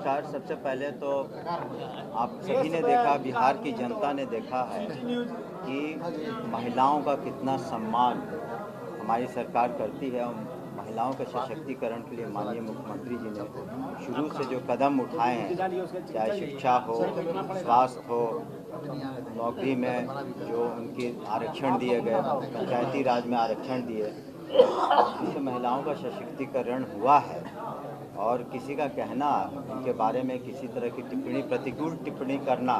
नमस्कार। सबसे पहले तो आप सभी ने देखा, बिहार की जनता ने देखा है कि महिलाओं का कितना सम्मान हमारी सरकार करती है। और महिलाओं के सशक्तिकरण के लिए माननीय मुख्यमंत्री जी ने शुरू से जो कदम उठाए हैं, चाहे शिक्षा हो, स्वास्थ्य हो, नौकरी में जो उनके आरक्षण दिए गए, पंचायती राज में आरक्षण दिए, जिससे महिलाओं का सशक्तिकरण हुआ है। और किसी का कहना उनके बारे में किसी तरह की टिप्पणी, प्रतिकूल टिप्पणी करना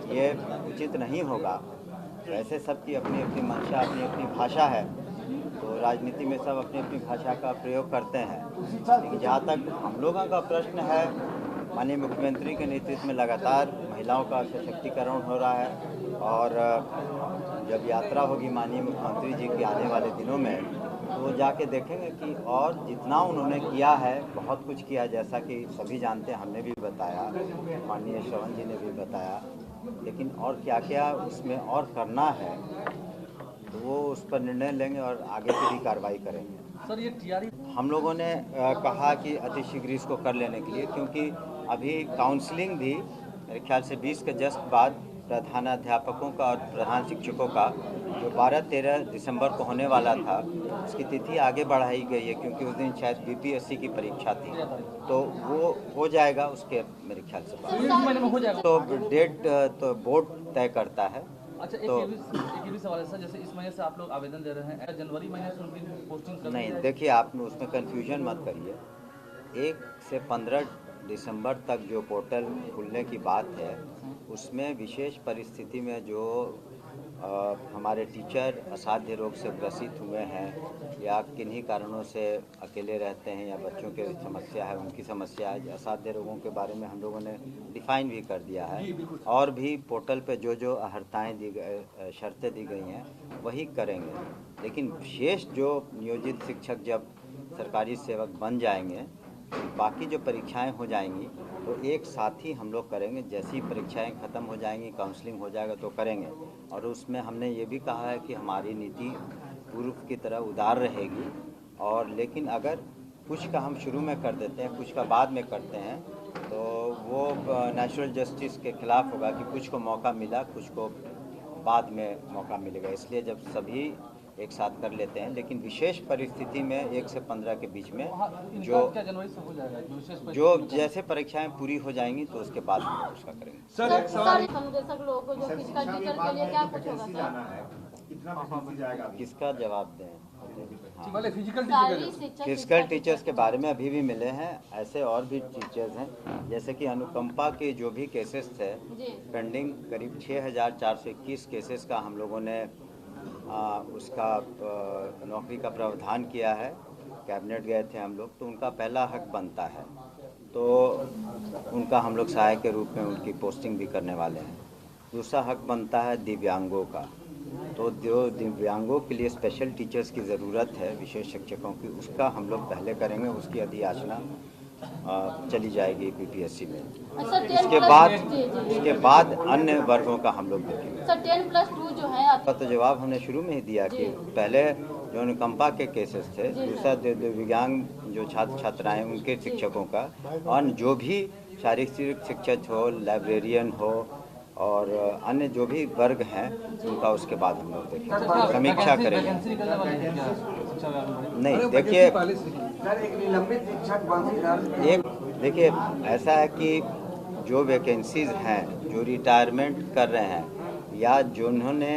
ये उचित नहीं होगा। वैसे सबकी अपनी अपनी मंशा, अपनी अपनी भाषा है, तो राजनीति में सब अपनी अपनी भाषा का प्रयोग करते हैं। लेकिन जहाँ तक हम लोगों का प्रश्न है, माननीय मुख्यमंत्री के नेतृत्व में लगातार महिलाओं का सशक्तिकरण हो रहा है। और जब यात्रा होगी माननीय मुख्यमंत्री जी की आने वाले दिनों में, तो जाके देखेंगे कि और जितना उन्होंने किया है, बहुत कुछ किया, जैसा कि सभी जानते हैं, हमने भी बताया, माननीय श्रवण जी ने भी बताया। लेकिन और क्या क्या उसमें और करना है, तो वो उस पर निर्णय लेंगे और आगे की भी कार्रवाई करेंगे। सर, ये टीआरई हम लोगों ने कहा कि अतिशीघ्र इसको कर लेने के लिए, क्योंकि अभी काउंसलिंग भी मेरे ख्याल से 20 के जस्ट बाद प्रधानाध्यापकों का और प्रधान शिक्षकों का जो 12-13 दिसंबर को होने वाला था, उसकी तिथि आगे बढ़ाई गई है, क्योंकि उस दिन शायद बीपीएससी की परीक्षा थी, तो वो हो जाएगा उसके मेरे ख्याल से बाद। महीने में हो जाएगा। तो डेट तो बोर्ड तय करता है। अच्छा, तो एक भी सवाल है सर, जैसे इस महीने से आप लोग आवेदन दे रहे हैं, जनवरी महीने से उनकी पोस्टिंग कर नहीं, देखिए आप उसमें कन्फ्यूजन मत करिए। 1 से 15 दिसंबर तक जो पोर्टल खुलने की बात है, उसमें विशेष परिस्थिति में जो हमारे टीचर असाध्य रोग से ग्रसित हुए हैं या किन्हीं कारणों से अकेले रहते हैं या बच्चों की समस्या है, उनकी समस्या है, असाध्य रोगों के बारे में हम लोगों ने डिफाइन भी कर दिया है। और भी पोर्टल पे जो जो अहर्ताएँ दी गई, शर्तें दी गई हैं, वही करेंगे। लेकिन विशेष जो नियोजित शिक्षक जब सरकारी सेवक बन जाएंगे, बाकी जो परीक्षाएं हो जाएंगी तो एक साथ ही हम लोग करेंगे। जैसी परीक्षाएं ख़त्म हो जाएंगी, काउंसलिंग हो जाएगा तो करेंगे। और उसमें हमने ये भी कहा है कि हमारी नीति पूर्व की तरह उदार रहेगी। और लेकिन अगर कुछ का हम शुरू में कर देते हैं, कुछ का बाद में करते हैं, तो वो नेचुरल जस्टिस के खिलाफ होगा कि कुछ को मौका मिला, कुछ को बाद में मौका मिलेगा। इसलिए जब सभी एक साथ कर लेते हैं, लेकिन विशेष परिस्थिति में 1 से 15 के बीच में जो जनवरी से हो जाएगा, जो जैसे परीक्षाएं पूरी हो जाएंगी तो उसके बाद हम उसका करेंगे। सर, एक सवाल, लोगों को जो फिजिकल टीचर के लिए क्या कुछ होगा सर? कितना वैकेंसी जाएगा? किसका जवाब दें? फिजिकल टीचर्स के बारे में अभी भी मिले हैं, ऐसे और भी टीचर्स हैं, जैसे कि अनुकंपा के जो भी केसेस थे पेंडिंग, करीब 6421 केसेस का हम लोगों ने उसका नौकरी का प्रावधान किया है। कैबिनेट गए थे हम लोग, तो उनका पहला हक बनता है, तो उनका हम लोग सहायक के रूप में उनकी पोस्टिंग भी करने वाले हैं। दूसरा हक बनता है दिव्यांगों का, तो जो दिव्यांगों के लिए स्पेशल टीचर्स की ज़रूरत है, विशेष शिक्षकों की, उसका हम लोग पहले करेंगे। उसकी अधियाचना चली जाएगी बीपीएससी में। इसके बाद अन्य वर्गों का हम लोग देखेंगे। सर, 10+2 जो है आपका तो जवाब हमने शुरू में ही दिया कि पहले जो अनुकंपा के केसेस थे, दूसरा दिव्यांग जो छात्र छात्राएं उनके शिक्षकों का, और जो भी शारीरिक शिक्षक हो, लाइब्रेरियन हो और अन्य जो भी वर्ग हैं उनका उसके बाद हम लोग देखेंगे, समीक्षा करेंगे। नहीं, देखिए देखिए ऐसा है कि जो वैकेंसीज हैं, जो रिटायरमेंट कर रहे हैं या जिन्होंने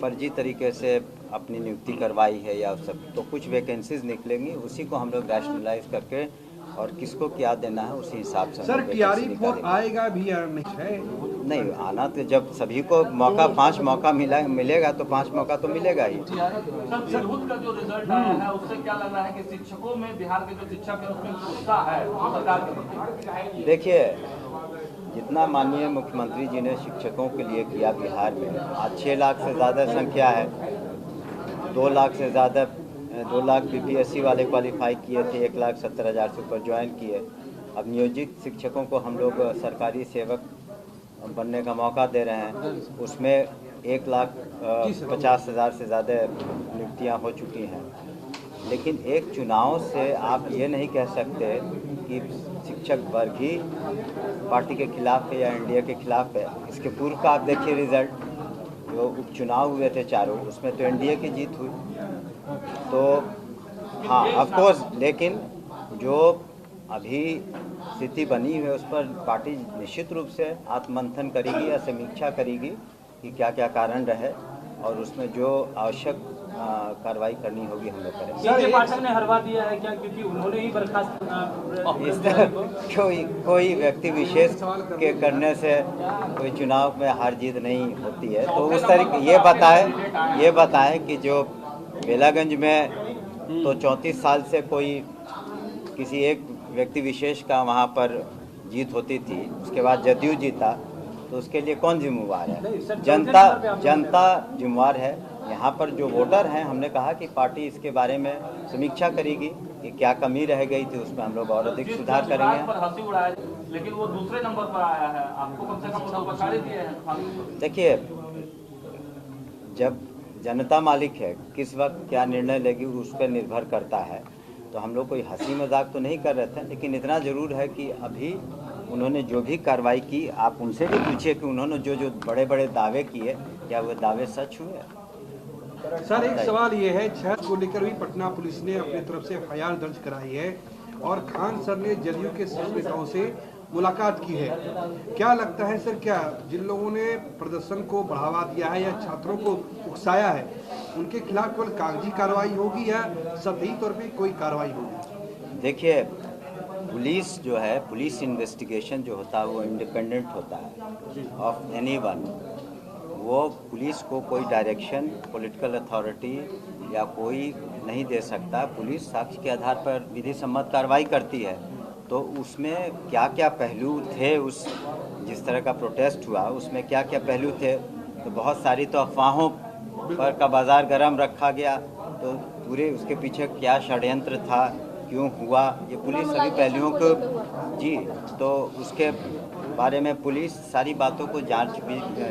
फर्जी तरीके से अपनी नियुक्ति करवाई है या सब, तो कुछ वैकेंसीज निकलेंगी, उसी को हम लोग रैशनलाइज करके और किसको क्या देना है उसी हिसाब से। सर, टीआरई आएगा भी या नहीं है? नहीं आना, तो जब सभी को मौका 5 मौका मिलेगा तो 5 मौका तो मिलेगा ही। सर, का जो रिजल्ट आया है उससे क्या लग रहा है कि शिक्षकों में, बिहार के जो शिक्षक है उसमें उत्साह है सरकार के? देखिए, जितना माननीय मुख्यमंत्री जी ने शिक्षकों के लिए किया बिहार में, आज 6 लाख से ज़्यादा संख्या है, 2 लाख से ज़्यादा, 2 लाख बीपीएससी वाले क्वालिफाई किए थे, 1,70,000 से ऊपर ज्वाइन किए। अब नियोजित शिक्षकों को हम लोग सरकारी सेवक बनने का मौका दे रहे हैं, उसमें 1,50,000 से ज़्यादा नियुक्तियां हो चुकी हैं। लेकिन एक चुनाव से आप ये नहीं कह सकते कि शिक्षक वर्ग ही पार्टी के खिलाफ है या एनडीए के खिलाफ है। इसके पूर्व का आप देखिए रिजल्ट, जो उपचुनाव हुए थे चारों, उसमें तो एनडीए की जीत हुई। तो हाँ ऑफ कोर्स, लेकिन जो अभी स्थिति बनी है उस पर पार्टी निश्चित रूप से आत्ममंथन करेगी या समीक्षा करेगी कि क्या क्या कारण रहे, और उसमें जो आवश्यक कार्रवाई करनी होगी हम लोग करेंगे। सीजे पाठक ने हरवा दिया है क्या, क्योंकि उन्होंने ही बर्खास्त इस तरह कोई व्यक्ति विशेष के करने से कोई चुनाव में हार जीत नहीं होती है। तो उस तरीके ये बताएं कि जो बेलागंज में तो 34 साल से कोई किसी एक व्यक्ति विशेष का वहाँ पर जीत होती थी, उसके बाद जदयू जीता, तो उसके लिए कौन जिम्मेवार है? जनता जिम्मेवार है। यहाँ पर जो वोटर हैं, हमने कहा कि पार्टी इसके बारे में समीक्षा करेगी कि क्या कमी रह गई थी, उसमें हम लोग और अधिक सुधार करेंगे। पर हंसी उड़ाए, लेकिन वो दूसरे नंबर पर आया है, आपको कम से कम उधर बचा दिए हैं। देखिए, जब जनता मालिक है, किस वक्त क्या निर्णय लेगी उस पर निर्भर करता है। तो हम लोग कोई हंसी मजाक तो नहीं कर रहे थे, लेकिन इतना ज़रूर है कि अभी उन्होंने जो भी कार्रवाई की, आप उनसे भी पूछिए कि उन्होंने जो बड़े बड़े दावे किए, क्या वो दावे सच हुए? सर एक सवाल ये है, छह को लेकर भी पटना पुलिस ने अपनी तरफ से एफआईआर दर्ज कराई है और खान सर ने जदयू के शीर्ष नेताओं से मुलाकात की है। क्या लगता है सर, क्या जिन लोगों ने प्रदर्शन को बढ़ावा दिया है या छात्रों को उकसाया है, उनके खिलाफ केवल कागजी कार्रवाई होगी या सतही तौर पे कोई कार्रवाई होगी? देखिए, पुलिस जो है, पुलिस इन्वेस्टिगेशन जो होता है वो इंडिपेंडेंट होता है ऑफ एनीवन। वो पुलिस को कोई डायरेक्शन पॉलिटिकल अथॉरिटी या कोई नहीं दे सकता। पुलिस साक्ष्य के आधार पर विधि सम्मत कार्रवाई करती है। तो उसमें क्या क्या पहलू थे, उस जिस तरह का प्रोटेस्ट हुआ उसमें क्या क्या पहलू थे, तो बहुत सारी तो अफवाहों पर का बाजार गर्म रखा गया। तो पूरे उसके पीछे क्या षड्यंत्र था, क्यों हुआ, ये पुलिस सभी पहलुओं को जी, तो उसके बारे में पुलिस सारी बातों को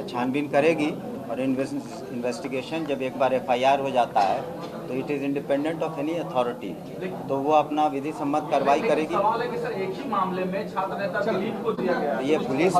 छानबीन करेगी। और इन्वेस्टिगेशन जब एक बार एफआईआर हो जाता है तो it is independent of any authority, तो वो अपना विधि सम्मत कार्रवाई करेगी। सवाल है कि सर एक ही मामले में छात्र नेता दिलीप को दिया गया, ये पुलिस